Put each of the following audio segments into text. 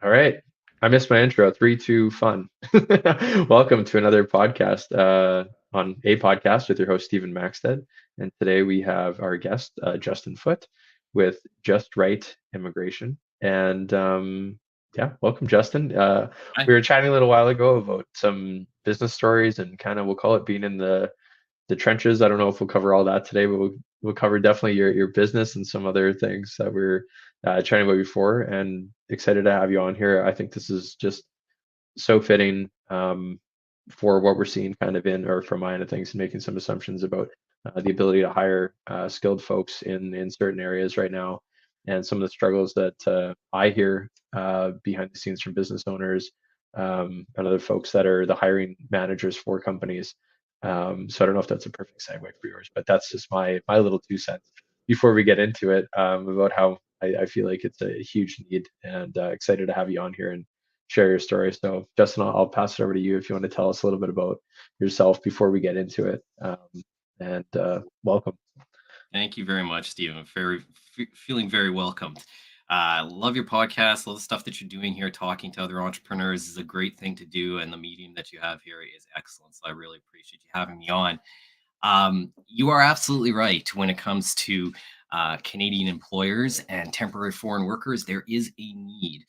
All right. I missed my intro. Three, two, fun. Welcome to another podcast on a podcast with your host, Stephen Maxted. And today we have our guest, Justin Foote, with Just Right Immigration. And yeah, welcome, Justin. Hi. We were chatting a little while ago about some business stories and kind of, we'll call it being in the trenches. I don't know if we'll cover all that today, but we'll cover definitely your business and some other things that we're chatting about before. And excited to have you on here. I think this is just so fitting for what we're seeing kind of in or from my end of things and making some assumptions about the ability to hire skilled folks in certain areas right now and some of the struggles that I hear behind the scenes from business owners and other folks that are the hiring managers for companies. So I don't know if that's a perfect segue for yours, but that's just my little 2 cents before we get into it about how I feel like it's a huge need and excited to have you on here and share your story. So, Justin, I'll pass it over to you if you want to tell us a little bit about yourself before we get into it. And welcome. Thank you very much, Stephen. Feeling very welcomed. Love your podcast. Love the stuff that you're doing here. Talking to other entrepreneurs is a great thing to do, and the medium that you have here is excellent. So I really appreciate you having me on. You are absolutely right when it comes to Canadian employers and temporary foreign workers. There is a need.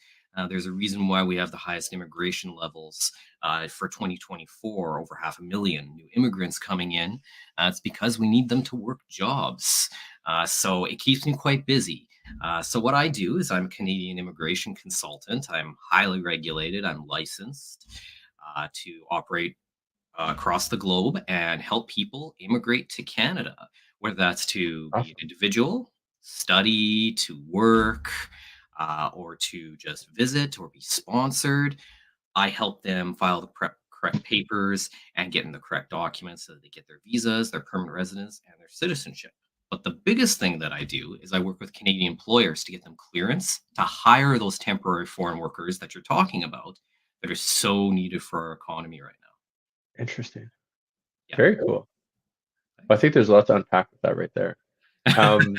There's a reason why we have the highest immigration levels for 2024, over 500,000 new immigrants coming in. It's because we need them to work jobs. So it keeps me quite busy. So what I do is I'm a Canadian immigration consultant. I'm highly regulated. I'm licensed to operate across the globe and help people immigrate to Canada, whether that's to be an Awesome. individual, study, to work, or to just visit or be sponsored. I help them file the correct papers and get in the correct documents so that they get their visas, their permanent residence, and their citizenship. But the biggest thing that I do is I work with Canadian employers to get them clearance to hire those temporary foreign workers that you're talking about that are so needed for our economy right now. Interesting. Yeah. Very cool. Well, I Thanks. think there's a lot to unpack with that right there. Um,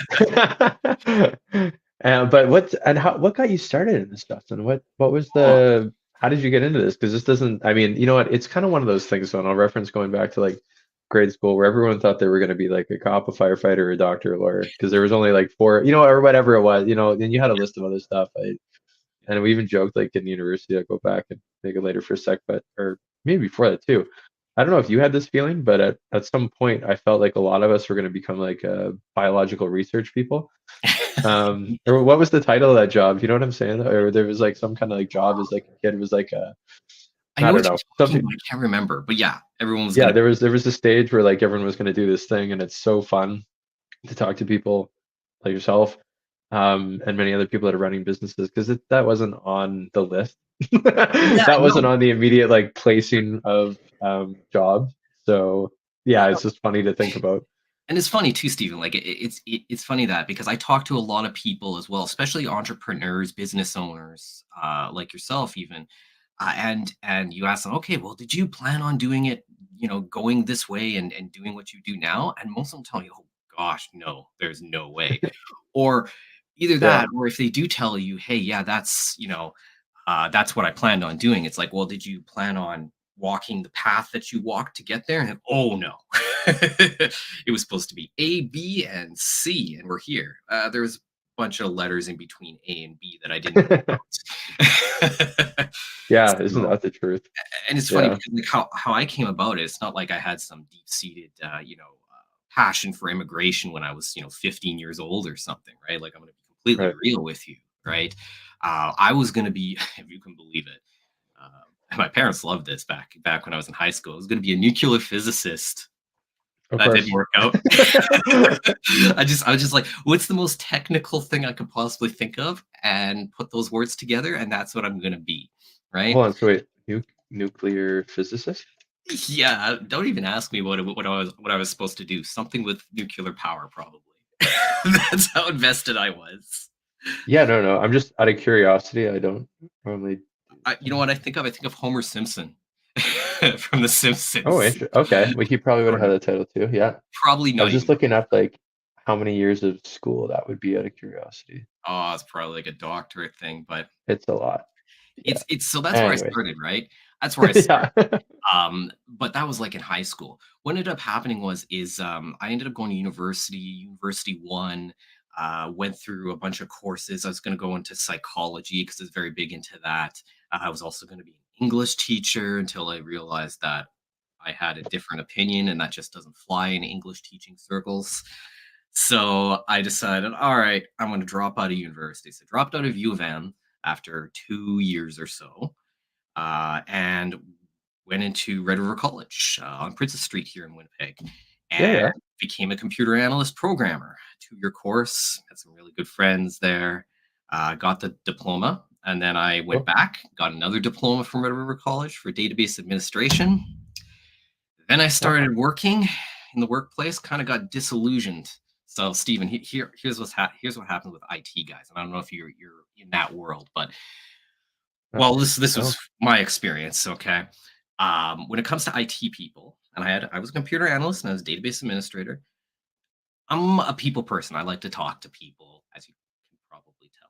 but what got you started in this, Justin? What was Oh, how did you get into this? Because this doesn't, I mean, you know what? It's kind of one of those things, though, and I'll reference going back to like grade school where everyone thought they were going to be like a cop, a firefighter, a doctor, a lawyer, because there was only like four, or whatever it was, and you had a list of other stuff. And we even joked like in university, I'll go back and make it later for a sec, but or maybe before that too. I don't know if you had this feeling, but at some point I felt like a lot of us were going to become like biological research people. Or what was the title of that job? You know what I'm saying? Or there was like some kind of like job as like a kid was like I I know don't what know, you're talking about. something. I can't remember, but yeah, everyone was Yeah, gonna. there was a stage where like everyone was going to do this thing, and it's so fun to talk to people like yourself and many other people that are running businesses because that wasn't on the list. Yeah, That wasn't no, on the immediate like placing of jobs. So yeah, yeah, no. it's just funny to think about. And it's funny too, Stephen. Like it's funny that because I talk to a lot of people as well, especially entrepreneurs, business owners, like yourself, even, and you ask them, okay, well, did you plan on doing it, going this way and doing what you do now? And most of them tell you, oh gosh, no, there's no way. Or either Yeah. that, or if they do tell you, hey, yeah, that's what I planned on doing. It's like, well, did you plan on walking the path that you walked to get there? And oh no, it was supposed to be A, B, and C, and we're here. There was a bunch of letters in between A and B that I didn't know. Yeah, isn't So, that the truth? and it's funny Yeah. because like how I came about it. It's not like I had some deep seated, passion for immigration when I was 15 years old or something, right? Like I'm going to be completely Right. real with you, right? I was going to be, if you can believe it. My parents loved this back when I was in high school. I was going to be a nuclear physicist. Of That didn't course. work out. I was just like, what's the most technical thing I could possibly think of, and put those words together, and that's what I'm going to be, right? Hold on, so wait, nuclear physicist? Yeah, don't even ask me what I was supposed to do. Something with nuclear power, probably. That's how invested I was. Yeah, no, no. I'm just out of curiosity. I don't normally. You know what I think of? I think of Homer Simpson from The Oh, Simpsons. interesting. Okay, well, he probably would have Sort had of. the title too. Yeah, Probably I not was just even. looking up like how many years of school that would be out of curiosity. Oh, it's probably like a doctorate thing, but It's a lot. Yeah. It's so that's where I Anyways. started, right? That's where I started. Yeah. But that was like in high school. What ended up happening I ended up going to University One, went through a bunch of courses. I was going to go into psychology because I was very big into that. I was also going to be an English teacher until I realized that I had a different opinion and that just doesn't fly in English teaching circles. So I decided, all right, I'm going to drop out of university. So I dropped out of U of M after 2 years or so, and went into Red River College on Princess Street here in Winnipeg, Yeah, and yeah. became a computer analyst programmer. 2 year course, had some really good friends there. Got the diploma, and then I went Cool. back, got another diploma from Red River College for database administration. Then I Yeah. started working in the workplace, kind of got disillusioned. So, Stephen, here's what happens with IT guys, and I don't know if you're in that world, but Uh, well, this was no. my experience, okay? When it comes to IT people, and I was a computer analyst and I was a database administrator. I'm a people person. I like to talk to people, as you can probably tell.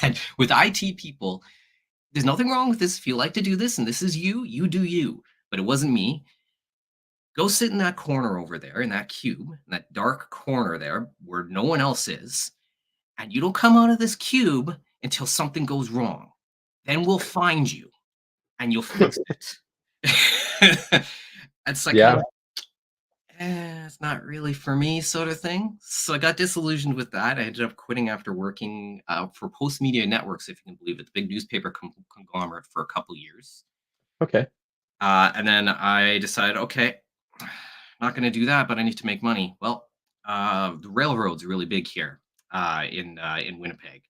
And with IT people, there's nothing wrong with this. If you like to do this and this is you, you do you. But it wasn't me. Go sit in that corner over there, in that cube, in that dark corner there where no one else is, and you don't come out of this cube until something goes wrong. Then we'll find you and you'll fix it. It's like kind Yeah. of, it's not really for me, sort of thing. So I got disillusioned with that. I ended up quitting after working for Post Media Networks, if you can believe it, the big newspaper conglomerate for a couple years. Okay. And then I decided, okay, not going to do that, but I need to make money. Well, the railroad's really big here in Winnipeg.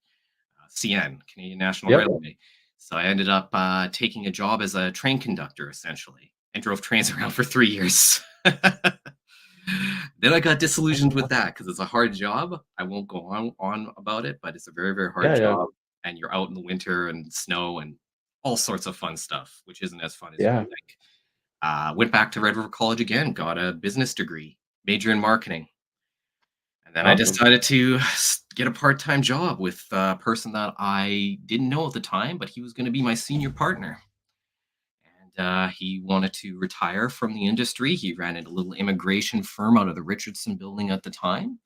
CN, Canadian National Yep. Railway. So I ended up taking a job as a train conductor, essentially, and drove trains around for 3 years. Then I got disillusioned with that because it's a hard job. I won't go on about it, but it's a very, very hard Yeah, yeah. job. And you're out in the winter and snow and all sorts of fun stuff, which isn't as fun as you would Yeah. think. Went back to Red River College again, got a business degree, major in marketing. And then I Awesome. decided to get a part-time job with a person that I didn't know at the time, but he was going to be my senior partner. And he wanted to retire from the industry. He ran a little immigration firm out of the Richardson building at the time.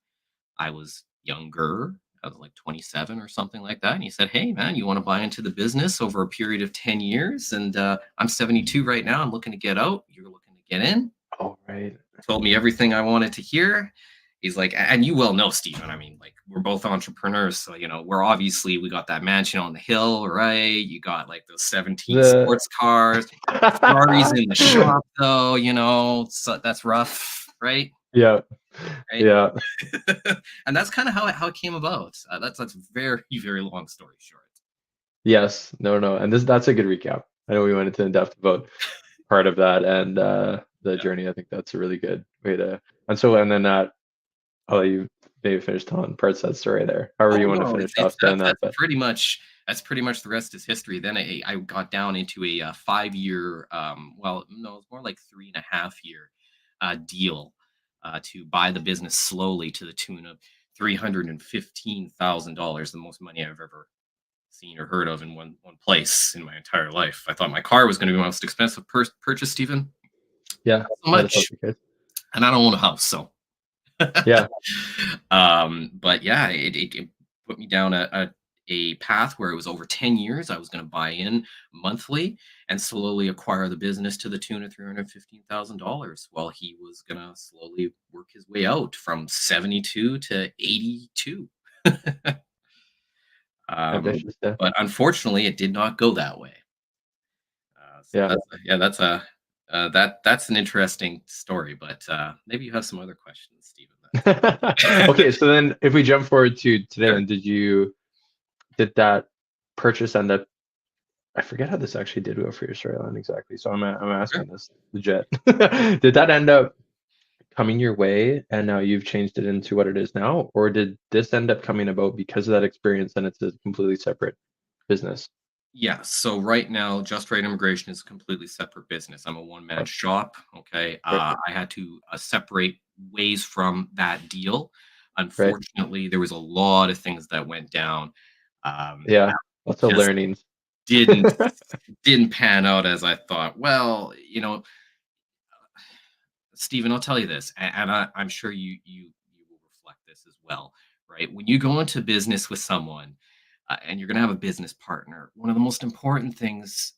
I was younger. I was like 27 or something like that. And he said, hey, man, you want to buy into the business over a period of 10 years? And I'm 72 right now. I'm looking to get out. You're looking to get in. All right. Told me everything I wanted to hear. He's like, and you well know, Stephen. I mean, like, we're both entrepreneurs. So, we got that mansion on the hill, right? You got like those 17 The sports cars. Ferrari's in the shop, though, so that's rough, right? Yeah. Right. Yeah. And that's kind of how it came about. That's very, very long story short. Yes. No, no. And that's a good recap. I know we went into in depth about part of that and the Yeah. journey. I think that's a really good way to and then I'll let you maybe finish telling parts of that story there. However Oh you want to no, finish it's off doing that. that's But pretty much the rest is history. Then I got down into a 5 year, well, no, it's more like 3.5 year deal to buy the business slowly to the tune of $315,000, the most money I've ever seen or heard of in one place in my entire life. I thought my car was going to be my most expensive purchase, Stephen. yeah, Not so that is much, also good. and I don't own a house, so. Yeah. But yeah, it put me down a path where it was over 10 years. I was going to buy in monthly and slowly acquire the business to the tune of $315,000 while he was going to slowly work his way out from 72 to 82. um, Ambitious. Yeah. but unfortunately, it did not go that way. So Yeah. that's an interesting story, but maybe you have some other questions, Stephen. Okay, so then if we jump forward to today, Sure. then did that purchase end up? I forget how this actually did go for your storyline exactly. So I'm Sure. asking this legit. Did that end up coming your way and now you've changed it into what it is now, or did this end up coming about because of that experience and it's a completely separate business? Yeah, so right now, Just Right Immigration is a completely separate business. I'm a one-man Oh, shop. Okay, perfect. I had to separate ways from that deal. Right. Unfortunately, there was a lot of things that went down. Yeah. That Lots of just learnings. didn't didn't pan out as I thought. Well, Stephen, I'll tell you this, and I'm sure you will reflect this as well, right? When you go into business with someone, and you're going to have a business partner, one of the most important things,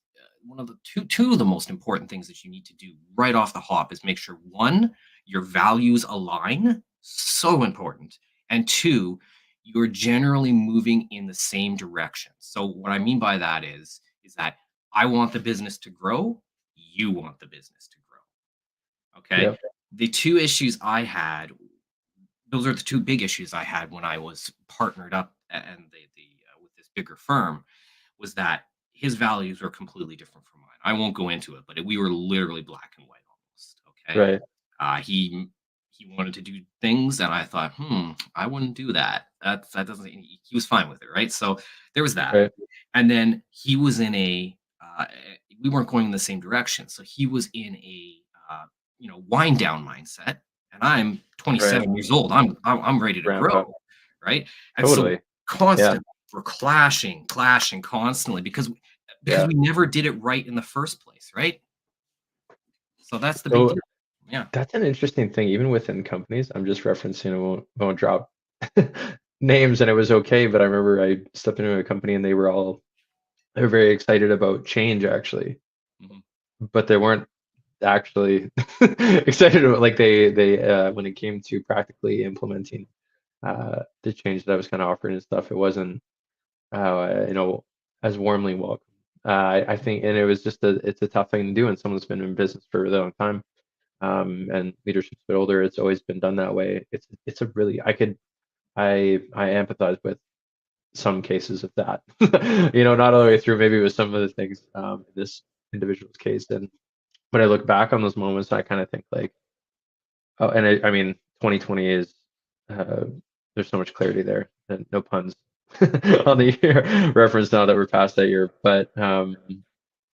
one of the two of the most important things that you need to do right off the hop is make sure one, your values align, so important, and two, you're generally moving in the same direction. So what I mean by that is that I want the business to grow, you want the business to grow. Okay. Yep. The two issues I had, those are the two big issues I had when I was partnered up and with this bigger firm, was that his values were completely different from mine. I won't go into it, but we were literally black and white almost. Okay. Right. He wanted to do things, and I thought, I wouldn't do that. That doesn't. He was fine with it, right? So there was that, Right. and then he was in a. We weren't going in the same direction, so he was in a wind down mindset, and I'm Right. 27 years old. I'm ready to Ramp grow, up. right? And so Totally. Yeah. constantly we're clashing constantly because Yeah. we never did it right in the first place, right? So that's the big So deal. Yeah. that's an interesting thing, even within companies. I'm just referencing, I won't drop names, and it was okay, but I remember I stepped into a company and they were very excited about change actually, Mhm. but they weren't actually excited about like they when it came to practically implementing the change that I was kind of offering and stuff, it wasn't as warmly welcome. I think, and it was just it's a tough thing to do, and someone that's been in business for a really long time, and leadership's a bit older. It's always been done that way. It's a really I empathize with some cases of that, not all the way through. Maybe it was some of the things in this individual's case, and when I look back on those moments, I kind of think like, oh, and I mean, 2020 is uh, there's so much clarity there, and no puns on the year reference now that we're past that year. But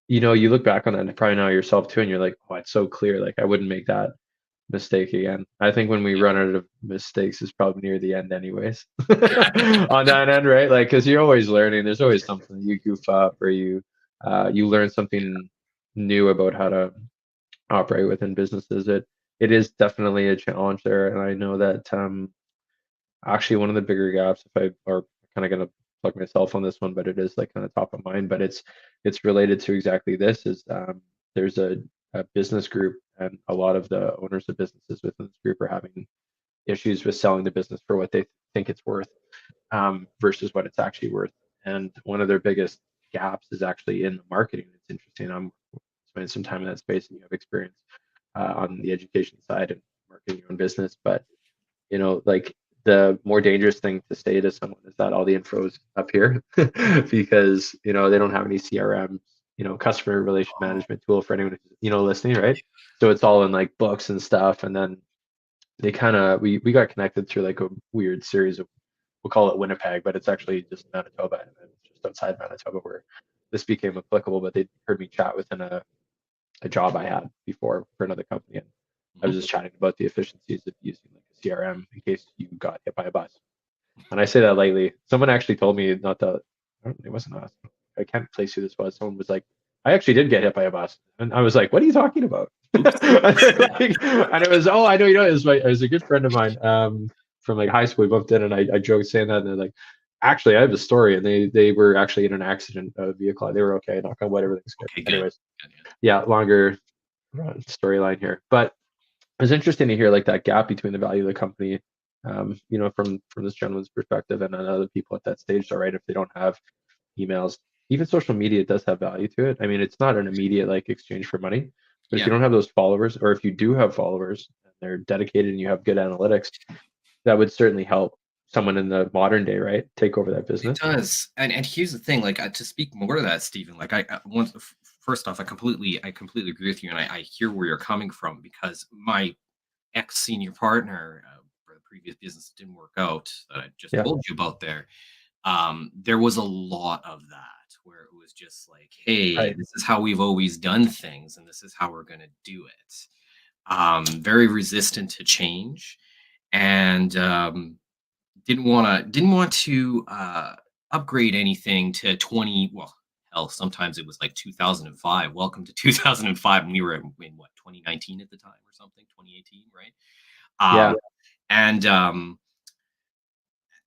you look back on that and probably now yourself too, and you're like, oh, it's so clear. Like I wouldn't make that mistake again. I think when we Yeah. run out of mistakes is probably near the end, anyways. On that end, right? Like, because you're always learning. There's always something you goof up or you learn something new about how to operate within businesses. It is definitely a challenge there, and I know that actually one of the bigger gaps, if I are kind of gonna plug myself on this one, but it is like kind of top of mind, but it's related to exactly this is there's a business group, and a lot of the owners of businesses within this group are having issues with selling the business for what they think it's worth versus what it's actually worth. And one of their biggest gaps is actually in the marketing. It's interesting. I'm spending some time in that space, and you have experience on the education side and marketing your own business. But like the more dangerous thing to say to someone is that all the info is up here because they don't have any CRM, customer relation management tool for anyone who's listening, right? So it's all in like books and stuff, and then they kind of we got connected through like a weird series of, we'll call it Winnipeg, but it's actually just Manitoba, and then just outside Manitoba where this became applicable. But they heard me chat within a job I had before for another company, and I was Mhm. just chatting about the efficiencies of using like a CRM in case you got hit by a bus. And I say that lightly. Someone actually told me not to. It wasn't us. I can't place who this was. Someone was like, "I actually did get hit by a bus," and I was like, "What are you talking about?" Oops. And it was, "Oh, I know you know." It was a good friend of mine from like high school. We bumped in, and I joked saying that, and they're like, "Actually, I have a story," and they were actually in an accident of a vehicle. They were okay. Knock on wood, everything's good. Okay, good. Anyways, Good, yeah. yeah, longer storyline here, but it was interesting to hear like that gap between the value of the company, from this gentleman's perspective, and then other people at that stage. All right, if they don't have emails, even social media does have value to it. I mean, it's not an immediate like exchange for money, but if you Yeah, don't have those followers, or if you do have followers and they're dedicated and you have good analytics, that would certainly help someone in the modern day, right, take over that it business. does. And here's the thing, like to speak more to that, Stephen. Like first off, I completely agree with you, and I hear where you're coming from because my ex senior partner for the previous business that didn't work out that I just Yeah, told you about there was a lot of that where it was just like, hey, right, this is how we've always done things, and this is how we're going to do it. Very resistant to change, and didn't want to upgrade anything to 20. Well, hell, sometimes it was like 2005. Welcome to 2005, and we were in what, 2019 at the time or something, 2018, right? Yeah. Um, and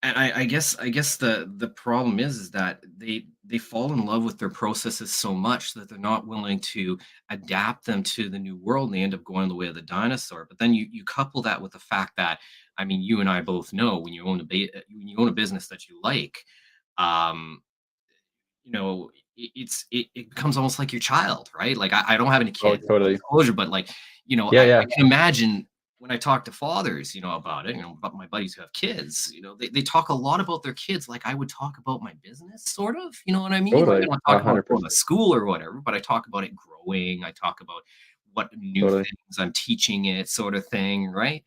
I guess the problem is that they fall in love with their processes so much that they're not willing to adapt them to the new world, and they end up going the way of the dinosaur. But then you couple that with the fact that, I mean, you and I both know when you own when you own a business that you like, um, you know, it becomes almost like your child, right? Like, I don't have any Oh, kids, full totally. disclosure, but, like, Yeah, I yeah, can imagine when I talk to fathers, about it, about my buddies who have kids, they talk a lot about their kids like I would talk about my business, sort of, you know what I mean? Like, I totally. don't talk about going to 100%. school or whatever, but I talk about it growing, I talk about what new Totally. things I'm teaching it, sort of thing, right?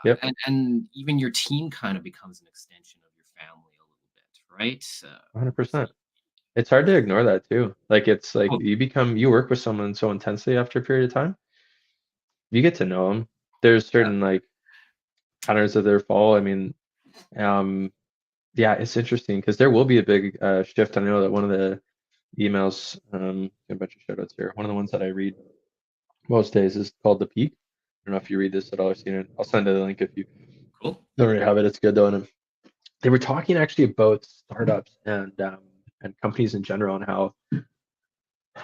Yep. And even your team kind of becomes an extension of your family a little bit, right? 100%. It's hard to ignore that too. Like it's like Oh, you work with someone so intensely after a period of time, you get to know them. There's yeah, certain like patterns of their fall. I mean, um, yeah, it's interesting because there will be a big shift. I know that one of the emails, a bunch of shout outs here. One of the ones that I read most days is called The Peak. I don't know if you read this at all or seen it. I'll send you the link if you cool. don't already have it. It's good though. And they were talking actually about startups and companies in general and how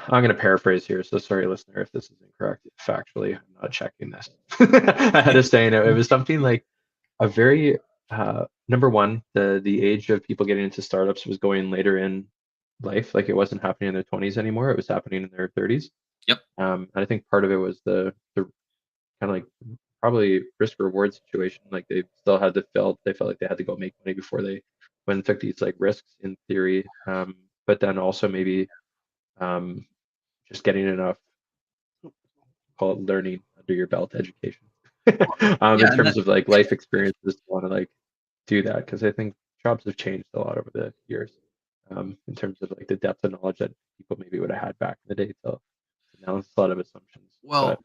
I'm going to paraphrase here. So sorry, listener, if this is incorrect factually. I'm not checking this ahead of saying it. It was something like a very number one, the age of people getting into startups was going later in life. Like it wasn't happening in their 20s anymore. It was happening in their 30s. Yep. And I think part of it was the kind of like probably risk reward situation. Like they still had to felt they felt like they had to go make money before they went and took these like risks in theory. But then also maybe um, just getting enough call it learning under your belt education in Yeah, and terms of like life experiences to want to like do that because I think jobs have changed a lot over the years in terms of like the depth of knowledge that people maybe would have had back in the day. So now it's a lot of assumptions, but well,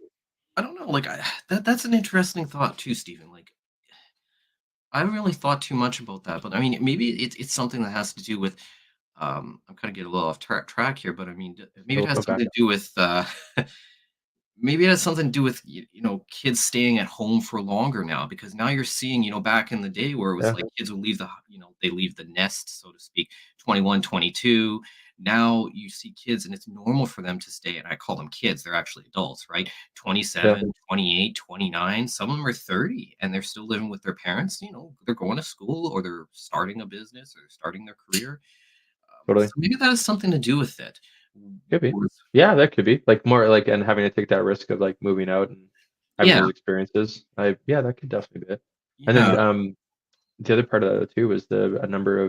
I don't know, like, that's an interesting thought too, Stephen. Like, I haven't really thought too much about that, but I mean, maybe it's something that has to do with. I'm kind of getting a little off track here, but I mean, maybe it has go back something to up. do with. Maybe it has something to do with kids staying at home for longer now, because now you're seeing, back in the day where it was Yeah, like kids would leave they leave the nest, so to speak, 21, 22. Now you see kids and it's normal for them to stay, and I call them kids, they're actually adults, right? yeah, 27, 28, 29. Some of them are 30 and they're still living with their parents. They're going to school or they're starting a business or starting their career. totally. So maybe that has something to do with it. Could be. Was- Yeah, that could be like more like and having to take that risk of like moving out and having Yeah, those experiences. Yeah, that could definitely be it. And yeah, then the other part of that too was the a number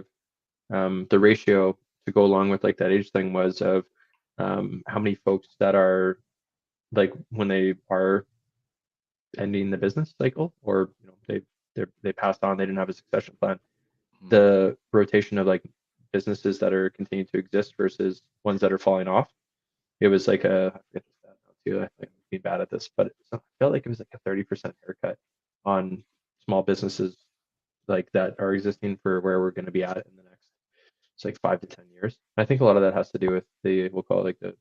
of the ratio to go along with like that age thing was of how many folks that are like when they are ending the business cycle or they passed on they didn't have a succession plan mhm, the rotation of like businesses that are continuing to exist versus ones that are falling off it was like I forget the stat now too I'm being bad at this but I felt like it was like a 30% haircut on small businesses like that are existing for where we're going to be at in the next it's like 5 to 10 years. I think a lot of that has to do with the we'll call it like the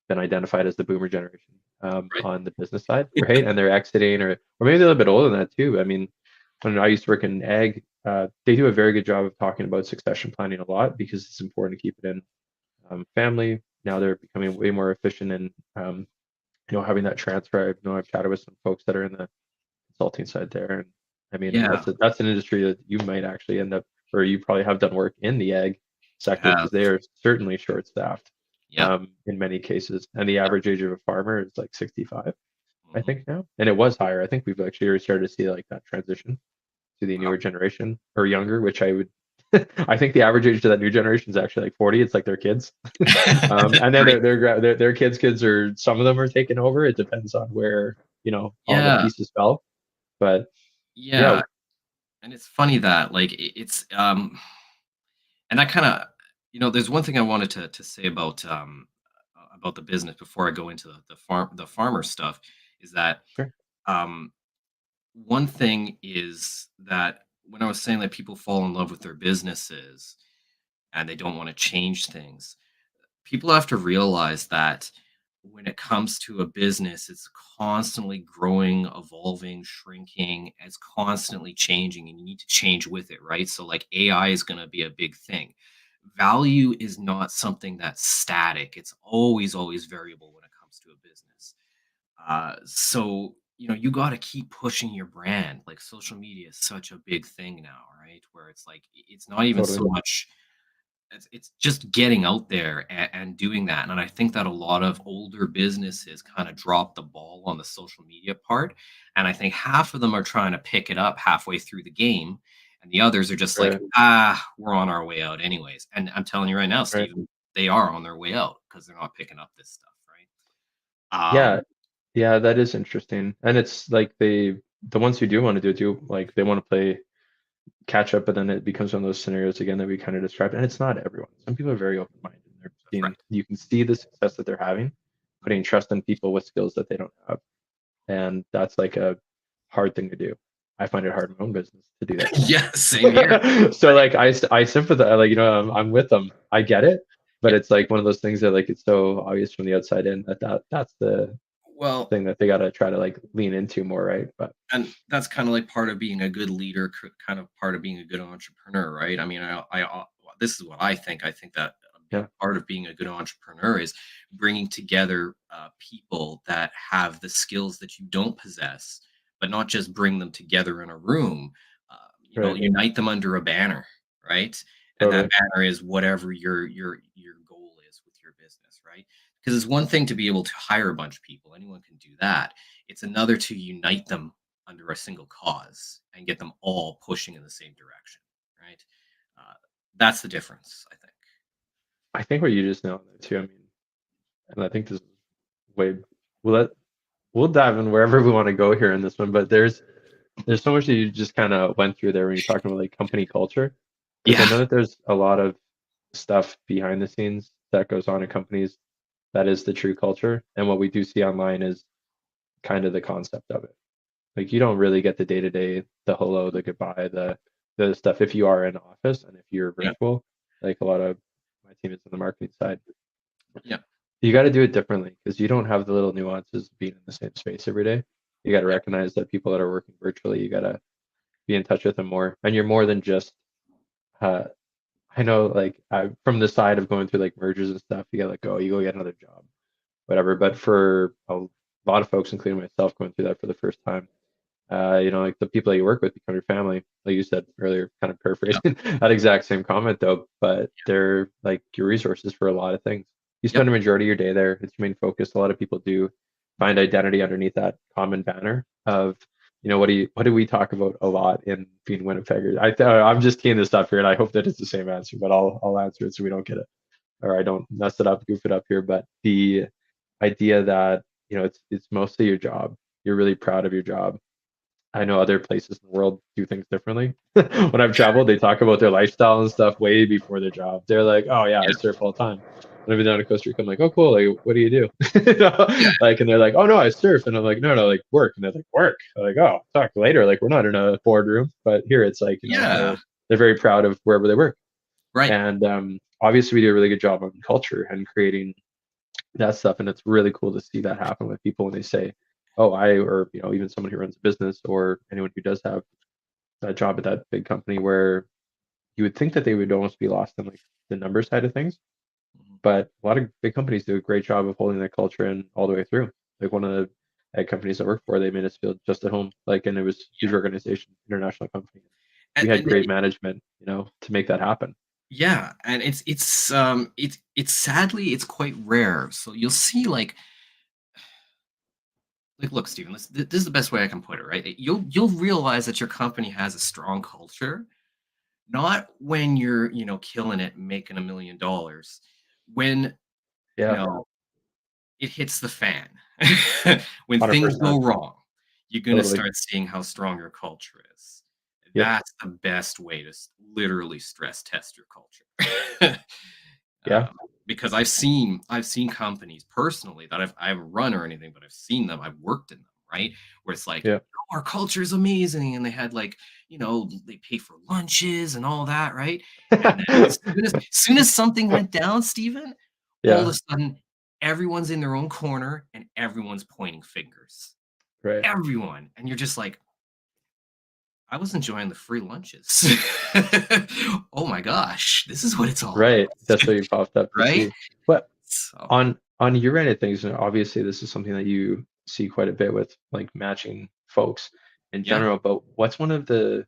been identified as the boomer generation right. on the business side, right? And they're exiting or maybe they're a little bit older than that too. I mean, when I used to work in ag, they do a very good job of talking about succession planning a lot because it's important to keep it in family. Now they're becoming way more efficient in having that transfer. I've chatted with some folks that are in the consulting side there, and I mean Yeah, that's an industry that you might actually end up, or you probably have done work in the ag I sector have. because they are certainly short staffed Yep, in many cases, and the yep, average age of a farmer is like 65, I mhm, think now, and it was higher. I think we've actually already started to see like that transition to the wow. newer generation or younger, which I would. I think the average age to that new generation is actually like 40. It's like their kids, and then Right? their kids are some of them are taking over. It depends on where all the Yeah, pieces fell, but yeah, yeah, and it's funny that, like, and I kinda there's one thing I wanted to say about the business before I go into the farmer stuff, is that, sure, um, one thing is that when I was saying that people fall in love with their businesses and they don't wanna change things, people have to realize that when it comes to a business, it's constantly growing, evolving, shrinking, it's constantly changing, and you need to change with it, right? So, like, AI is going to be a big thing. Value is not something that's static, it's always variable when it comes to a business. So, you got to keep pushing your brand. Like, social media is such a big thing now, right? Where it's like, it's not even Totally. so much, it's just getting out there and doing that. And I think that a lot of older businesses kind of drop the ball on the social media part. And I think half of them are trying to pick it up halfway through the game. And the others are just like, Right. we're on our way out anyways. And I'm telling you right now, Right. Steven, they are on their way out because they're not picking up this stuff, right? Yeah. Yeah, that is interesting. And it's like the ones who do want to do it do like they want to play catch up, but then it becomes one of those scenarios again that we kind of described. And it's not everyone. Some people are very open-minded. They're seeing, Right. you can see the success that they're having, putting trust in people with skills that they don't have. And that's like a hard thing to do. I find it hard in my own business to do Yeah, same here. that. So like I sympathize, like I'm with them. I get it, but Yeah. it's like one of those things that like it's so obvious from the outside in that's the Well, thing that they got to try to like lean into more, right? But and that's kind of like part of being a good leader, kind of part of being a good entrepreneur, right? I mean, this is what I think. I think that a big yeah, part of being a good entrepreneur is bringing together people that have the skills that you don't possess, but not just bring them together in a room. right, Unite them under a banner, right? And that totally. banner is whatever your goal is with your business, right? Because it's one thing to be able to hire a bunch of people; anyone can do that. It's another to unite them under a single cause and get them all pushing in the same direction, right? Uh, that's the difference, I think. I think what you just nailed there too. I mean, and I think this is way we'll let we'll dive in wherever we want to go here in this one, but there's so much that you just kind of went through there when you're talking about like company culture, because I Yeah, know that there's a lot of stuff behind the scenes that goes on in companies that is the true culture, and what we do see online is kind of the concept of it. Like you don't really get the day to day, the hello, the goodbye, the stuff if you are in office and if you're yeah, virtual. Like a lot of my team is on the marketing side. yeah, You got to do it differently because you don't have the little nuances of being in the same space every day. You got to yeah, recognize that people that are working virtually, you got to be in touch with them more, and you're more than just. Uh, I know, like from the side of going through like mergers and stuff, you got like, oh, you go get another job, whatever. But for a lot of folks, including myself, going through that for the first time, like the people that you work with become your family, like you said earlier, kind of yeah, paraphrasing that exact same comment though, but they're like your resources for a lot of things. You spend yep, a majority of your day there. It's your main focus. A lot of people do find identity underneath that common banner of, what do we talk about a lot in being Winnipeggers? I'm just teeing this up here, and I hope that it's the same answer, but I'll answer it so we don't get it or I don't mess it up, goof it up here. But the idea that it's mostly your job. You're really proud of your job. I know other places in the world do things differently. When I've traveled, they talk about their lifestyle and stuff way before their job. They're like, "Oh yeah, I yeah, surf all the time." When I've been down to Costa Rica, I'm like, "Oh cool, like what do you do?" yeah, Like, and they're like, "Oh no, I surf," and I'm like, "No, no, like work," and they're like, "Work." I'm like, "Oh, talk later." Like we're not in a boardroom, but here it's like yeah, they're very proud of wherever they work, right. and obviously we do a really good job on culture and creating that stuff, and it's really cool to see that happen with people when they say, "Oh, or even someone who runs a business or anyone who does have that job at that big company where you would think that they would almost be lost in like the number side of things, Mhm. but a lot of big companies do a great job of holding that culture in all the way through. Like one of the ag companies I worked for, they made us feel just at home, like, and it was a huge Yeah, organization, international company. We and, had and great management, to make that happen. yeah, and it's sadly it's quite rare. So you'll see, look, Stephen, this is the best way I can put it, right? You'll realize that your company has a strong culture, not when you're, killing it, making $1 million. When, you Yeah, know, it hits the fan. When things 100%, go wrong, you're gonna totally. start seeing how strong your culture is. Yep. That's the best way to literally stress test your culture. Yeah. Because I've seen companies personally that I haven't run or anything, but I've seen them, I've worked in them, right? Where it's like, Yeah. "Oh, our culture is amazing," and they had, like, they pay for lunches and all that, right? And then as soon as something went down, Steven, all of a Yeah. sudden, everyone's in their own corner and everyone's pointing fingers. Right. Everyone. And you're just like, I was enjoying the free lunches. Oh my gosh, this is what it's all about, Right. That's what you popped up to right? see. But So, on your end of things, and obviously this is something that you see quite a bit with like matching folks in yeah. general, but what's one of the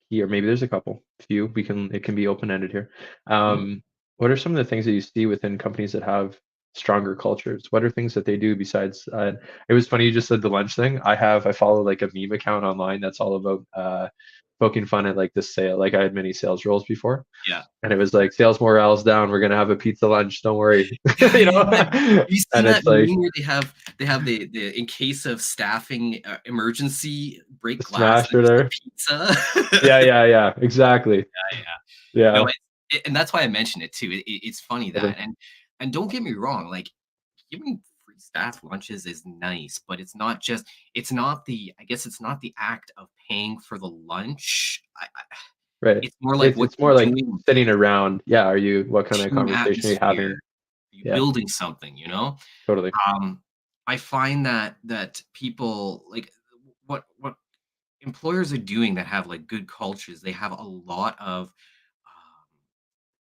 key, or maybe there's a couple, few, it can be open-ended here. Mhm. What are some of the things that you see within companies that have stronger cultures? What are things that they do besides it was funny you just said the lunch thing. I follow like a meme account online that's all about poking fun at like this sale. Like I had many sales roles before. Yeah. And it was like sales morale's down. We're gonna have a pizza lunch. Don't worry, Yeah, you yeah, know. yeah. Have you seen And that it's like meme where they have the in case of staffing, emergency, break glass smash and use the or pizza? yeah, yeah, yeah, exactly. Yeah. No, Yeah, and that's why I mentioned it too. It's funny totally. that and don't get me wrong, like, giving free staff lunches is nice, but it's not the I guess it's not the act of paying for the lunch. Right. It's more like what It's you're more like doing with sitting it, around. Yeah, are you what kind of team conversation are you atmosphere, having? you Yeah, building something, you know? totally. Um, I find that people like what employers are doing that have like good cultures, they have a lot of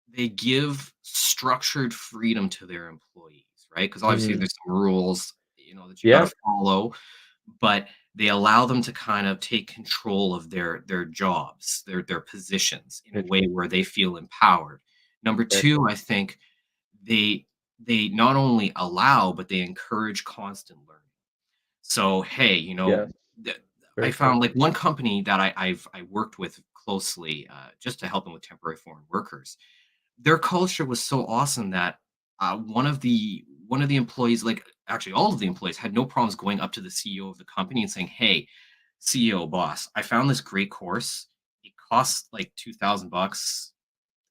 they give structured freedom to their employees, right? Because obviously Mhm. there's some rules, that you got Yeah, to follow, but they allow them to kind of take control of their jobs, their positions in a way interesting. where they feel empowered. Number Right. two, I think they they not only allow but they encourage constant learning. So, hey, Yes, th I very true. found, like, one company that I worked with closely, just to help them with temporary foreign workers. Their culture was so awesome that, one of the employees, like, actually all of the employees had no problems going up to the CEO of the company and saying, "Hey, CEO, boss, I found this great course. It costs, like, 2,000 bucks.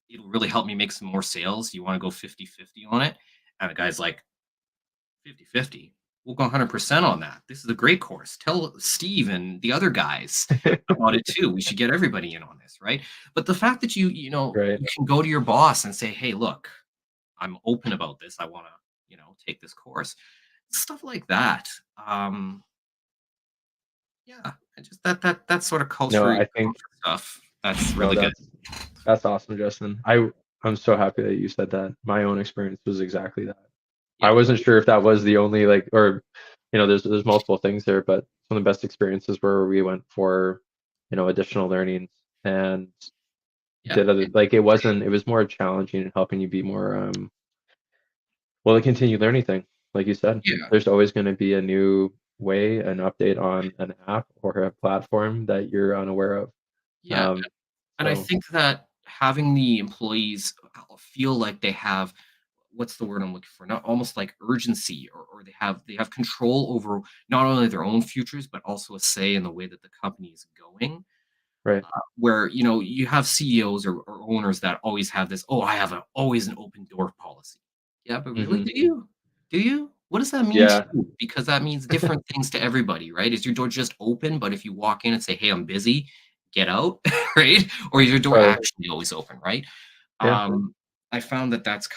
It'll really help me make some more sales. You wanna go 50-50 on it?" And the guy's like, 50-50. We'll go 100% on that. This is a great course. Tell Steve and the other guys about it too. We should get everybody in on this, right? But the fact that Right. you can go to your boss and say, "Hey, look, I'm open about this. I want to, take this course." Stuff like that. Um, yeah, I just that sort of No, culture I think culture stuff. That's no, really good. that's awesome, Justin. I'm so happy that you said that. My own experience was exactly that. I Yeah. wasn't sure if that was the only like, or there's multiple things there, but some of the best experiences were we went for, additional learning and Yeah. did other like it was more challenging and helping you be more well, the continue learning thing. Like you said, Yeah. there's always going to be a new way, an update on an app or a platform that you're unaware of. Yeah. Um, And I so think that having the employees feel like they have what's the word I'm looking for? Not almost like urgency, or they have control over not only their own futures but also a say in the way that the company is going. right. Where you have CEOs or owners that always have this, oh, I have always an open door policy. Yeah, but really, Hmm. do you? Do you? What does that mean to Yeah. you? Because that means different things to everybody, right? Is your door just open, but if you walk in and say, "Hey, I'm busy," get out, right? Or is your door Totally. actually always open, right? Yeah. Um, I found that that's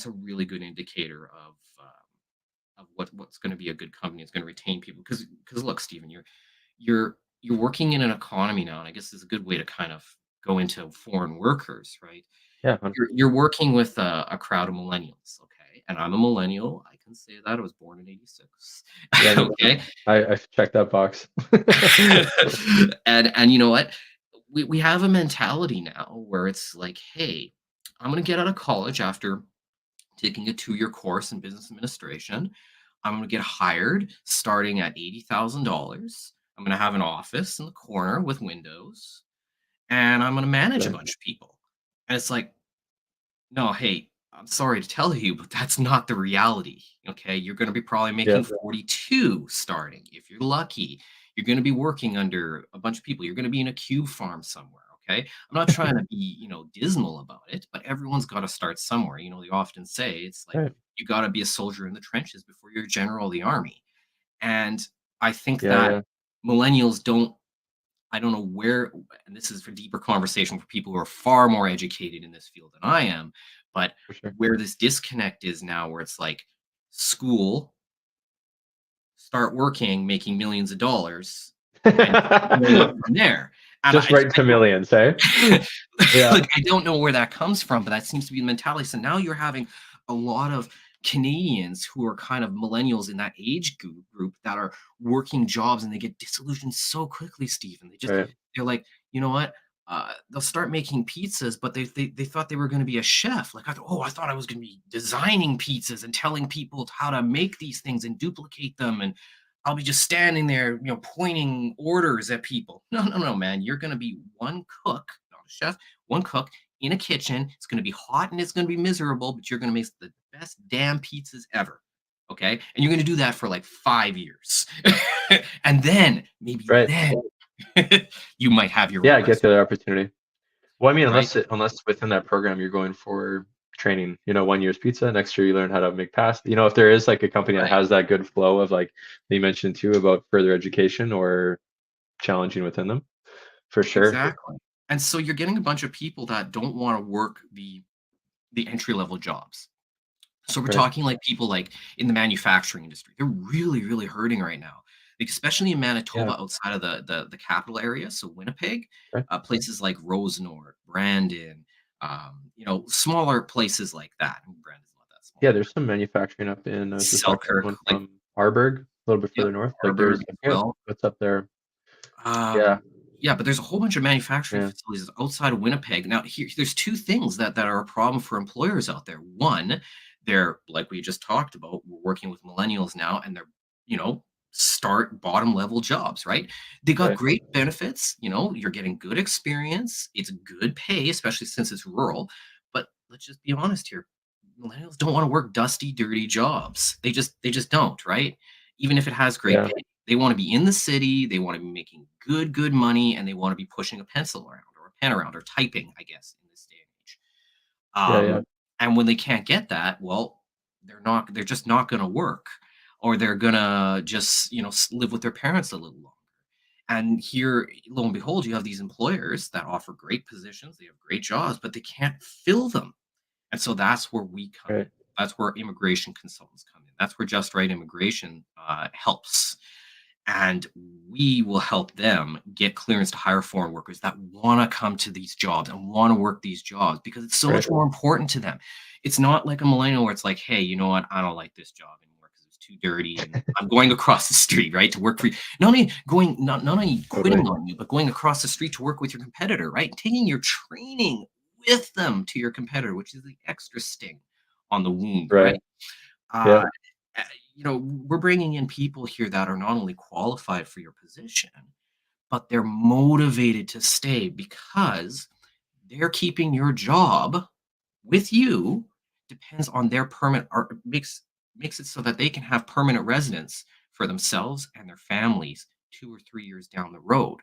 a really good indicator of what's going to be a good company. It's going to retain people because look, Stephen, you're working in an economy now, and I guess this is a good way to kind of go into foreign workers, right? Yeah. You're working with a crowd of millennials, okay? And I'm a millennial. I can say that I was born in '86, Yeah. No, okay? I've checked that box. And you know what? We have a mentality now where it's like, hey, I'm gonna get out of college after taking a 2-year course in business administration. I'm gonna get hired starting at $80,000. I'm gonna have an office in the corner with windows, and I'm gonna manage a Right. bunch of people. And it's like, no, hey, I'm sorry to tell you, but that's not the reality. Okay. You're going to be probably Yeah. making 42 starting. If you're lucky, you're going to be working under a bunch of people. You're going to be in a cube farm somewhere. Okay. I'm not trying to be, dismal about it, but everyone's got to start somewhere. They often say it's like Right. you got to be a soldier in the trenches before you're a general of the army. And I think Yeah. that Yeah. millennials don't I don't know where, and this is for deeper conversation for people who are far more educated in this field than I am, But For sure. where this disconnect is now, where it's like school, start working, making millions of dollars, and going up from there. And Just right to millions, hey? Yeah, like, I don't know where that comes from, but that seems to be the mentality. So now you're having a lot of Canadians who are kind of millennials in that age group that are working jobs and they get disillusioned so quickly, Stephen. right, They're like, you know what? They'll start making pizzas, but they thought they were going to be a chef. Like, I thought I was going to be designing pizzas and telling people how to make these things and duplicate them, and I'll be just standing there, pointing orders at people. No, no, no, man. You're going to be one cook, not a chef, one cook in a kitchen. It's going to be hot and it's going to be miserable, but you're going to make the best damn pizzas ever. Okay. And you're going to do that for like 5 years. And then, maybe right. then, you might have your own Yeah, get restaurant, the other opportunity. Well, I mean, right? unless within that program you're going for training, 1 year's pizza, next year you learn how to make pasta. If there is like a company that Right. has that good flow of like you mentioned too about further education or challenging within them, for sure. Exactly. And so you're getting a bunch of people that don't want to work the entry level jobs. So we're Right. talking like people like in the manufacturing industry. They're really, really hurting right now, like, especially in Yeah. Manitoba, outside of the capital area. So Winnipeg, Right. places like Rosenort, Brandon, smaller places like that. And Brandon's not that small. Yeah, there's some manufacturing up in. I was just talking to Selkirk, someone like, from Arborg, a little bit yep, further north. Like Harburg there's, I as forget well. what's up there. Yeah. Um, yeah, but there's a whole bunch of manufacturing Yeah. facilities outside of Winnipeg. Now, there's two things that are a problem for employers out there. One, they're like we just talked about. We're working with millennials now, and they're you know start bottom level jobs. Right? They got Right. great benefits. You're getting good experience. It's good pay, especially since it's rural. But let's just be honest here. Millennials don't want to work dusty, dirty jobs. They just don't. Right? Even if it has great Yeah. pay. They wanna be in the city, they wanna be making good money, and they wanna be pushing a pencil around or a pen around or typing, I guess, in this day and age. Yeah. Yeah. And when they can't get that, well, they're just not gonna work, or they're gonna just, live with their parents a little longer. And here, lo and behold, you have these employers that offer great positions, they have great jobs, but they can't fill them. And so that's where we come in. Right. That's where immigration consultants come in. That's where Just Right Immigration helps, and we will help them get clearance to hire foreign workers that want to come to these jobs and want to work these jobs because it's so Right. much more important to them. It's not like a millennial where it's like, hey, you know what? I don't like this job anymore because it's too dirty and I'm going across the street, right, to work for you. Not only Totally. quitting on you, but going across the street to work with your competitor, right? Taking your training with them to your competitor, which is the extra sting on the wound, Right. right? Uh, Yeah. uh, we're bringing in people here that are not only qualified for your position, but they're motivated to stay because they're keeping your job with you depends on their permanent or makes it so that they can have permanent residence for themselves and their families 2 or 3 years down the road.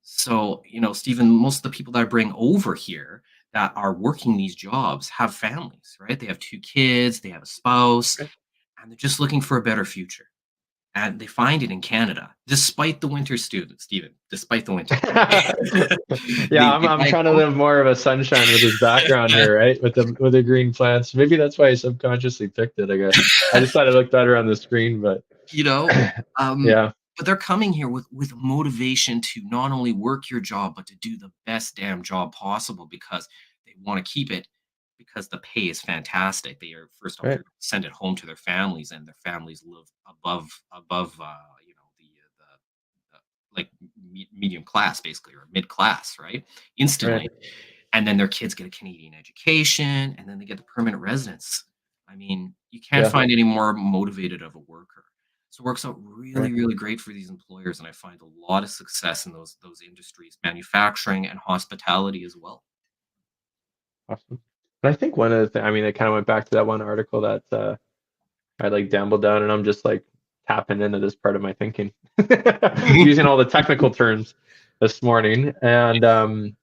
So, Stephen, most of the people that I bring over here that are working these jobs have families, right? They have 2 kids, they have a spouse, Okay. and they're just looking for a better future. And they find it in Canada, despite the winter, Stephen, despite the winter. Yeah, They I'm buy trying to home. live more of a sunshine with this background here, right? With the green plants. Maybe that's why I subconsciously picked it, I guess. I just thought it looked better on the screen, but you know, um, yeah, but they're coming here with motivation to not only work your job, but to do the best damn job possible because they want to keep it because the pay is fantastic. They are first off, right, they're send it home to their families, and their families live above like medium class basically or mid class, right? right, Instantly, and then their kids get a Canadian education, and then they get the permanent residence. I mean, you can't yeah, find any more motivated of a worker. So it works out right, really, really great for these employers, and I find a lot of success in those industries, manufacturing and hospitality as well. awesome. And I think one of the things, I mean, it kind of went back to that one article that I like dabbled down, and I'm just like tapping into this part of my thinking, using all the technical terms this morning, and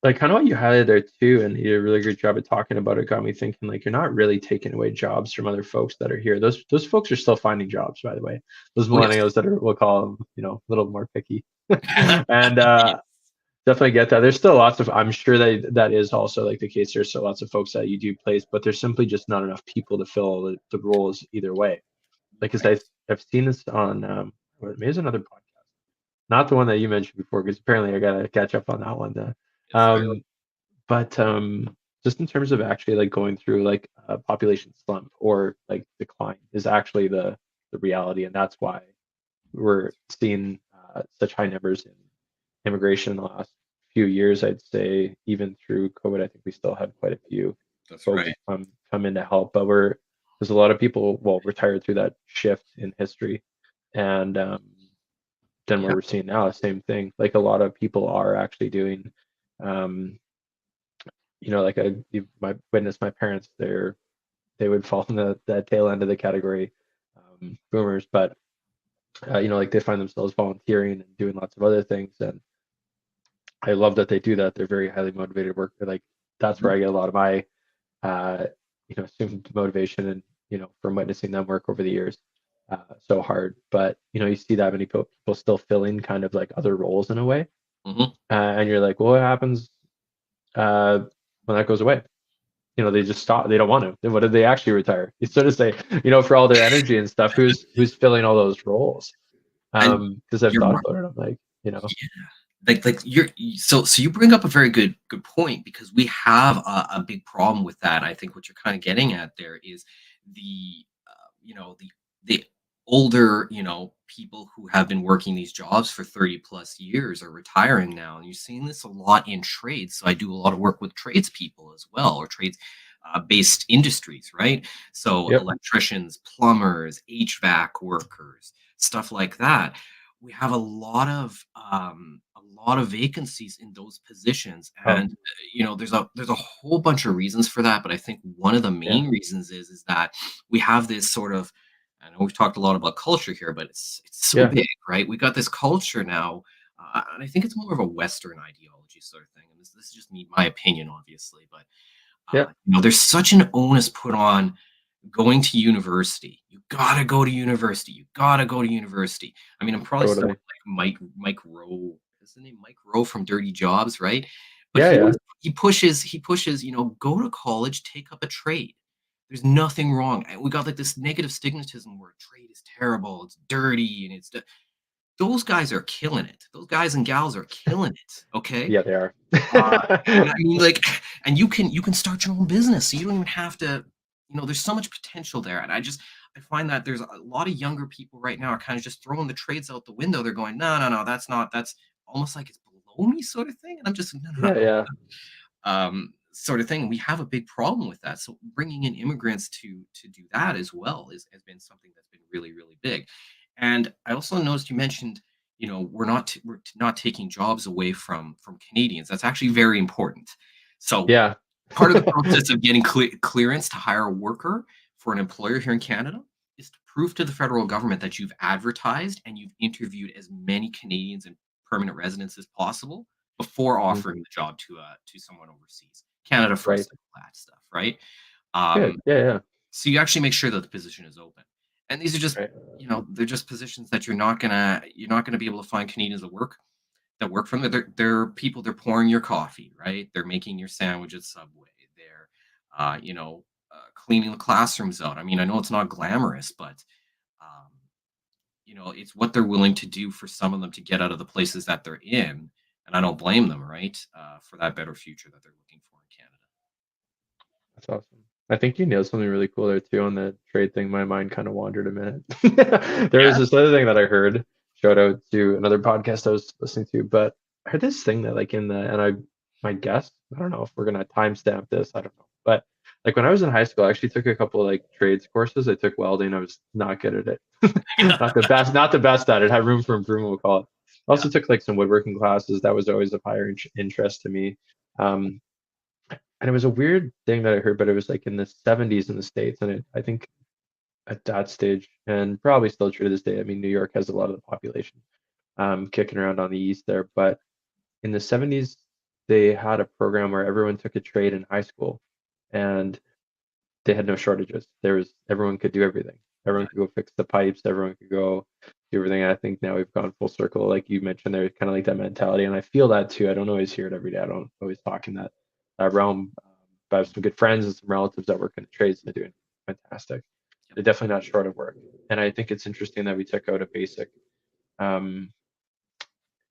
like kind of what you highlighted there too, and you did a really great job of talking about it. Got me thinking like you're not really taking away jobs from other folks that are here. Those folks are still finding jobs, by the way. Those Oh yes. millennials that are we'll call them, a little more picky. And Yes. definitely get that. There's still lots of, I'm sure that that is also like the case. There's still lots of folks that you do place, but there's simply just not enough people to fill the roles either way. Like, because Right. I've seen this on, or maybe it's another podcast, not the one that you mentioned before, because apparently I gotta catch up on that one. Fair. Um, but just in terms of actually like going through like a population slump or like decline is actually the reality, and that's why we're seeing such high numbers in immigration in the last few years. I'd say even through COVID, I think we still have quite a few That's folks right. come in to help, but there's a lot of people well retired through that shift in history, and then what Yeah. we're seeing now, the same thing. Like a lot of people are actually doing, um, like you might witness my parents. They would fall in the tail end of the category, boomers, but like they find themselves volunteering and doing lots of other things, and I love that they do that. They're very highly motivated work. Like that's Mhm. where I get a lot of my, assumed motivation and from witnessing them work over the years, so hard. But you see that many people still filling kind of like other roles in a way, Mhm. and you're like, well, what happens uh, when that goes away? They just stop. They don't want to. Then what did they actually retire? You sort of say, for all their energy and stuff, who's filling all those roles? And Because I've you're thought right. about it. I'm like, Like so you bring up a very good point because we have a big problem with that. I think what you're kind of getting at there is the the older people who have been working these jobs for 30 plus years are retiring now, and you're seeing this a lot in trades. So I do a lot of work with tradespeople as well, or trades based industries, right? So yep. electricians, plumbers, HVAC workers, stuff like that. We have a lot of vacancies in those positions, Oh, and there's a whole bunch of reasons for that. But I think one of the yeah, main reasons is that we have this sort of, I know we've talked a lot about culture here, but it's so yeah, big, right? We got this culture now, and I think it's more of a Western ideology sort of thing. And this is just me, my opinion, obviously, but yeah, there's such an onus put on going to university. You gotta go to university. You gotta go to university. I mean, I'm probably someone totally. like Mike Rowe. Is the name Mike Rowe from Dirty Jobs, right? But Yeah, yeah, he pushes, go to college, take up a trade. There's nothing wrong. And we got like this negative stigmatism where trade is terrible, it's dirty, and those guys are killing it. Those guys and gals are killing it. Okay. yeah, they are. Uh, and I mean, like, and you can start your own business, so you don't even have to. There's so much potential there, and I find that there's a lot of younger people right now are kind of just throwing the trades out the window. They're going, no, no, no, that's almost like it's below me, sort of thing. And I'm just, no, no, Yeah, no, yeah, sort of thing. We have a big problem with that. So bringing in immigrants to do that as well has been something that's been really really big. And I also noticed you mentioned, we're not taking jobs away from Canadians. That's actually very important. So yeah. part of the process of getting clearance to hire a worker for an employer here in Canada is to prove to the federal government that you've advertised and you've interviewed as many Canadians and permanent residents as possible before Mhm. offering the job to someone overseas. Canada Right. First, and all that stuff, right? Good. Um, Yeah, yeah. so you actually make sure that the position is open. And these are just, Right. they're just positions that you're not gonna be able to find Canadians that work from there. They're people. They're pouring your coffee, right? They're making your sandwich at Subway. They're, cleaning the classrooms out. I mean, I know it's not glamorous, but um, it's what they're willing to do for some of them to get out of the places that they're in, and I don't blame them, right? For that better future that they're looking for in Canada. That's awesome. I think you nailed something really cool there too on the trade thing. My mind kind of wandered a minute. There was Yeah. this other thing that I heard. Shout out to another podcast I was listening to, but I heard this thing that like in the and I my guess, I don't know if we're gonna timestamp this, I don't know. But like when I was in high school, I actually took a couple of like trades courses. I took welding. I was not good at it. Not the best at it. Had room for improvement, we'll call it. I Yeah. also took like some woodworking classes. That was always of higher interest to me. Um, and it was a weird thing that I heard, but it was like in the 70s in the States. And I think at that stage, and probably still true to this day, I mean, New York has a lot of the population kicking around on the east there. But in the 70s, they had a program where everyone took a trade in high school and they had no shortages. Everyone could do everything. Everyone Yeah. could go fix the pipes, everyone could go. to everything. I think now we've gone full circle, like you mentioned. There's kind of like that mentality, and I feel that too. I don't always hear it every day. I don't always talk in that realm. But I have some good friends and some relatives that work in the trades. They're doing fantastic. Yep. They're definitely not short of work, and I think it's interesting that we took out a basic um,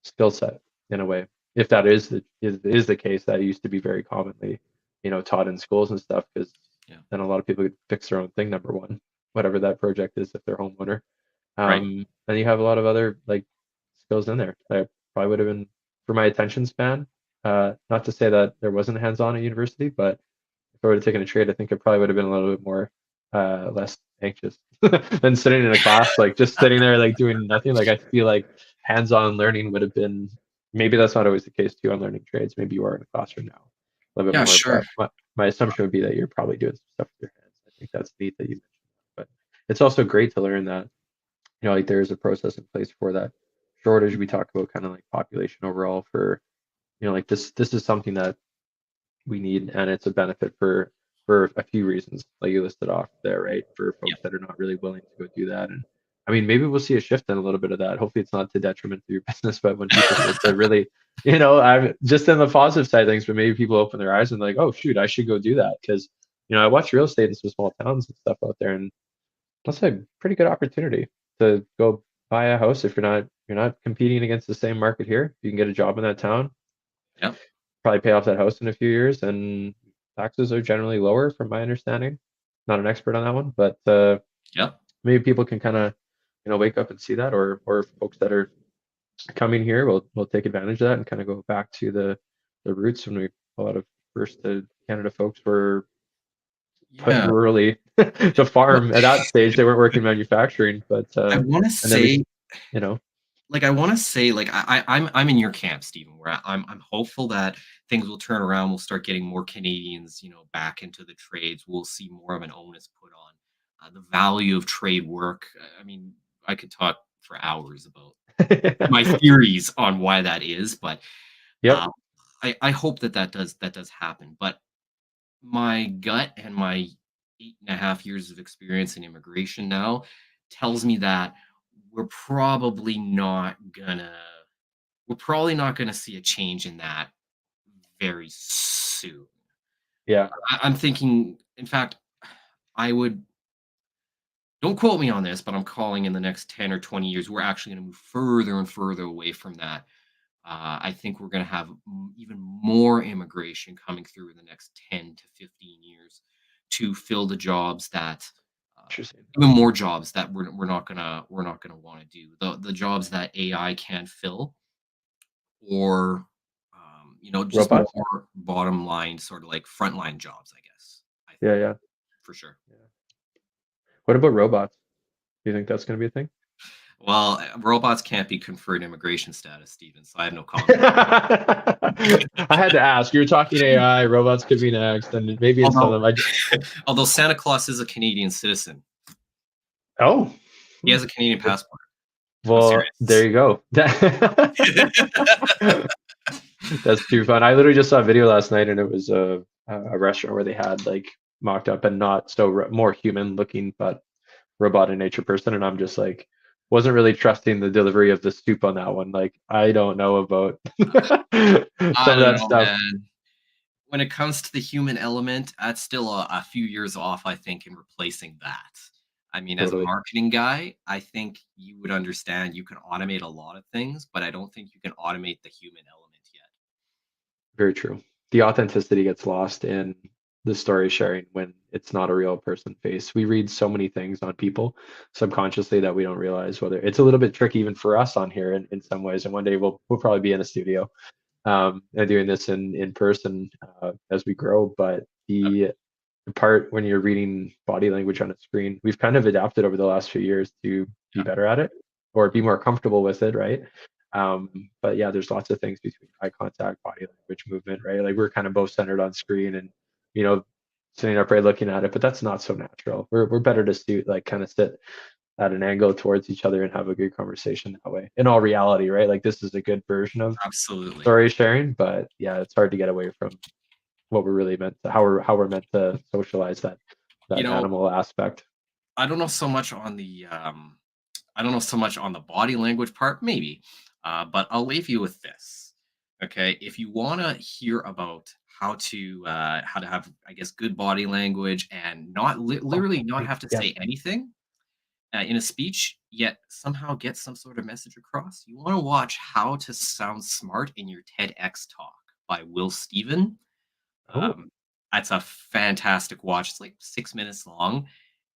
skill set in a way. If that is the case, that used to be very commonly, taught in schools and stuff, because Yeah. then a lot of people could fix their own thing, number one, whatever that project is, if they're homeowner. Right. And you have a lot of other like skills in there that probably would have been for my attention span. Not to say that there wasn't hands-on at university, but if I would have taken a trade, I think it probably would have been a little bit more less anxious than sitting in a class, like just sitting there like doing nothing. Like I feel like hands-on learning would have been, maybe that's not always the case too on learning trades. Maybe you are in a classroom now a little bit Yeah, more, sure. but my assumption would be that you're probably doing some stuff with your hands. I think that's neat that you mentioned that. But it's also great to learn that, like there is a process in place for that shortage. We talk about kind of like population overall for, like this is something that we need, and it's a benefit for a few reasons, like you listed off there, right? For Yeah. folks that are not really willing to go do that, and I mean, maybe we'll see a shift in a little bit of that. Hopefully, it's not to detriment to your business, but when people start to really, I'm just in the positive side of things, but maybe people open their eyes and like, oh shoot, I should go do that because I watch real estate in some small towns and stuff out there, and that's a pretty good opportunity to go buy a house if you're not competing against the same market here. You can get a job in that town, Yeah. probably pay off that house in a few years, and taxes are generally lower from my understanding. Not an expert on that one, but Yeah. maybe people can kind of wake up and see that, or folks that are coming here will take advantage of that and kind of go back to the roots. When we a lot of first Canada folks were put Yeah. rurally to farm at that stage. They weren't working manufacturing, but I want to and then we, say, you know, I want to say, I'm in your camp, Stephen, where I'm hopeful that things will turn around. We'll start getting more Canadians, back into the trades. We'll see more of an onus put on the value of trade work. I mean, I could talk for hours about my theories on why that is, but yep, uh, I hope that does happen. But my gut and my 8.5 years of experience in immigration now tells me that we're probably not gonna we're probably not gonna see a change in that very soon. yeah, I'm thinking, in fact, I would don't quote me on this, but I'm calling in the next 10 or 20 years, we're actually gonna move further and further away from that. I think we're gonna have even more immigration coming through in the next 10 to 15 years to fill the jobs that uh, interesting. even more jobs that we're not gonna want to do. The jobs that AI can fill, or just Robots? more bottom line, sort of like frontline jobs, I guess. I Yeah, think yeah, for sure. yeah. What about robots? Do you think that's going to be a thing? Well, robots can't be conferred immigration status, Steven, so I have no comment. I had to ask. You were talking AI, robots could be next, and maybe it's some Although, of them. although Santa Claus is a Canadian citizen, Oh, he has a Canadian passport. I'm well, there serious. you go. That's too fun. I literally just saw a video last night, and it was a restaurant where they had like mocked up and not so more human looking, but robot in nature person, and I'm just like, wasn't really trusting the delivery of the soup on that one. Like, I don't know about I some of don't that know, stuff. man. When it comes to the human element, that's still a few years off, I think, in replacing that. I mean, as a Totally. marketing guy, I think you would understand you can automate a lot of things, but I don't think you can automate the human element yet. Very true. The authenticity gets lost in the story sharing when it's not a real person face. We read so many things on people subconsciously that we don't realize whether it's a little bit tricky even for us on here in some ways. And one day we'll probably be in a studio and doing this in person as we grow. But Uh, the part when you're reading body language on a screen, we've kind of adapted over the last few years to be yeah, better at it or be more comfortable with it, right? But yeah, there's lots of things between eye contact, body language, movement, right? Like we're kind of both centered on screen and you know sitting upright looking at it, but that's not so natural. We're better to see like kind of sit at an angle towards each other and have a good conversation that way. In all reality, right? Like this is a good version of absolutely. story sharing, but yeah, it's hard to get away from what we're really meant to how we're meant to socialize that You know, animal aspect. I don't know so much on I don't know so much on the body language part, maybe, but I'll leave you with this. Okay, if you want to hear about how to have, I guess, good body language and not Oh, literally not great. have to Yes. say anything in a speech, yet somehow get some sort of message across, you want to watch How to Sound Smart in Your TEDx Talk by Will Steven. Oh, Um, that's a fantastic watch. It's like 6 minutes long, okay.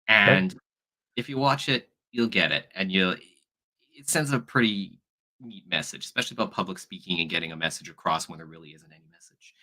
and if you watch it, you'll get it, and you'll it sends a pretty neat message, especially about public speaking and getting a message across when there really isn't any message.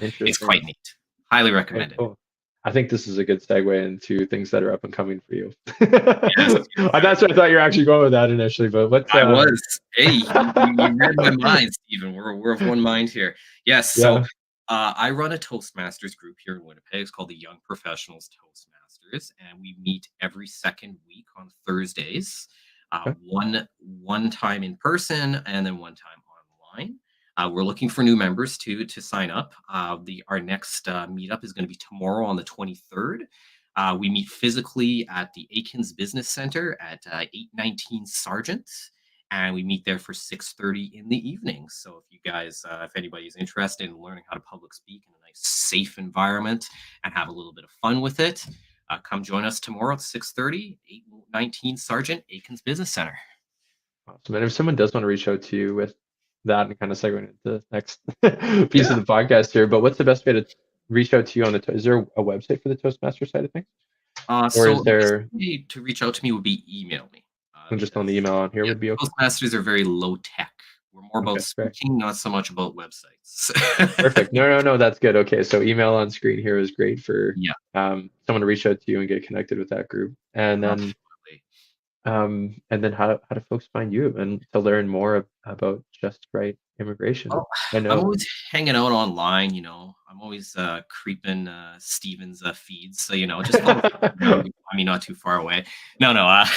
It's Interesting. quite neat. Highly Okay, recommended. cool. I think this is a good segue into things that are up and coming for you. Yes, That's what I thought you were actually going with that initially, but what's I was. Hey, you read my mind, Stephen. We're of one mind here. Yes, so, Yeah. I run a Toastmasters group here in Winnipeg. It's called the Young Professionals Toastmasters, and we meet every second week on Thursdays, Okay. one time in person and then one time online. We're looking for new members to sign up. The Our next, meetup is gonna be tomorrow on the 23rd. We meet physically at the Aikens Business Center at 819 Sargent, and we meet there for 6:30 in the evening. So if anybody's interested in learning how to public speak in a nice, safe environment and have a little bit of fun with it, come join us tomorrow at 6:30, 819 Sargent, Aikens Business Center. Awesome. And if someone does want to reach out to you with that and kind of segue into the next piece of Yeah. the podcast here, but what's the best way to reach out to you on is there a website for the Toastmaster side of things? Or So is the best there way to reach out to me would be email me just on the because email on here yeah, would be okay? Toastmasters are very low tech. We're more about Okay, great. speaking, not so much about websites. Perfect. No, no, no, that's good. Okay, so email on screen here is great for Yeah, someone to reach out to you and get connected with that group. absolutely. And then how do folks find you and to learn more about Just Right Immigration? Well, I I'm know. always hanging out online, you know. I'm always creeping Steven's feeds, so just follow me around. You can find me not too far away. No, no, I'm,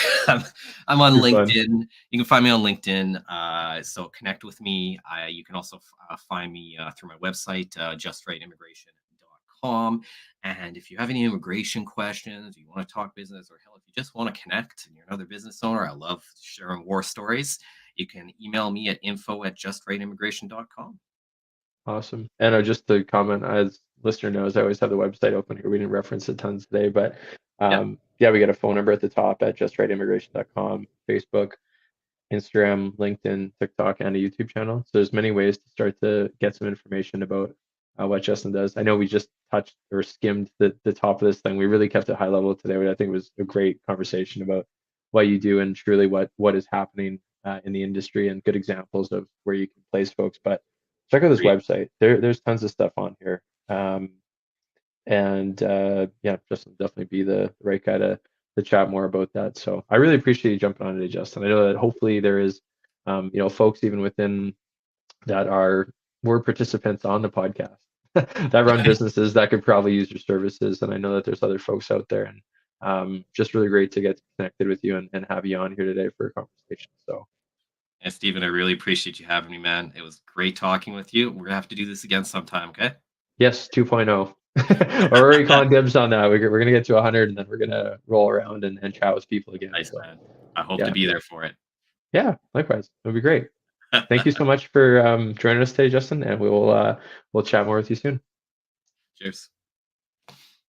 I'm on Too fun. LinkedIn. You can find me on LinkedIn. So connect with me. You can also find me through my website, justrightimmigration.com. And if you have any immigration questions, you want to talk business, or hell, if you just want to connect and you're another business owner, I love sharing war stories. You can email me at info@justrightimmigration.com. Awesome. And just to comment, as listener knows, I always have the website open here. We didn't reference it tons today, but Yeah, yeah, we got a phone number at the top at justrightimmigration.com, Facebook, Instagram, LinkedIn, TikTok, and a YouTube channel. So there's many ways to start to get some information about what Justin does. I know we just touched or skimmed the top of this thing. We really kept it high level today, which I think was a great conversation about what you do and truly what is happening in the industry and good examples of where you can place folks. But check out this agreed. website. There's tons of stuff on here. And yeah, Justin definitely be the right guy to chat more about that. So I really appreciate you jumping on today, Justin. I know that hopefully there is, folks even within that are were participants on the podcast that run businesses that could probably use your services. And I know that there's other folks out there, and just really great to get connected with you and have you on here today for a conversation. So And Stephen, I really appreciate you having me, man. It was great talking with you. We're gonna have to do this again sometime, okay? yes, 2.0. We're already calling dibs on that. We're gonna get to 100, and then we're gonna roll around and chat with people again. Nice, So man. I hope to yeah. be there for it. Yeah, likewise. It'll be great. Thank you so much for joining us today, Justin, and we'll chat more with you soon. Cheers.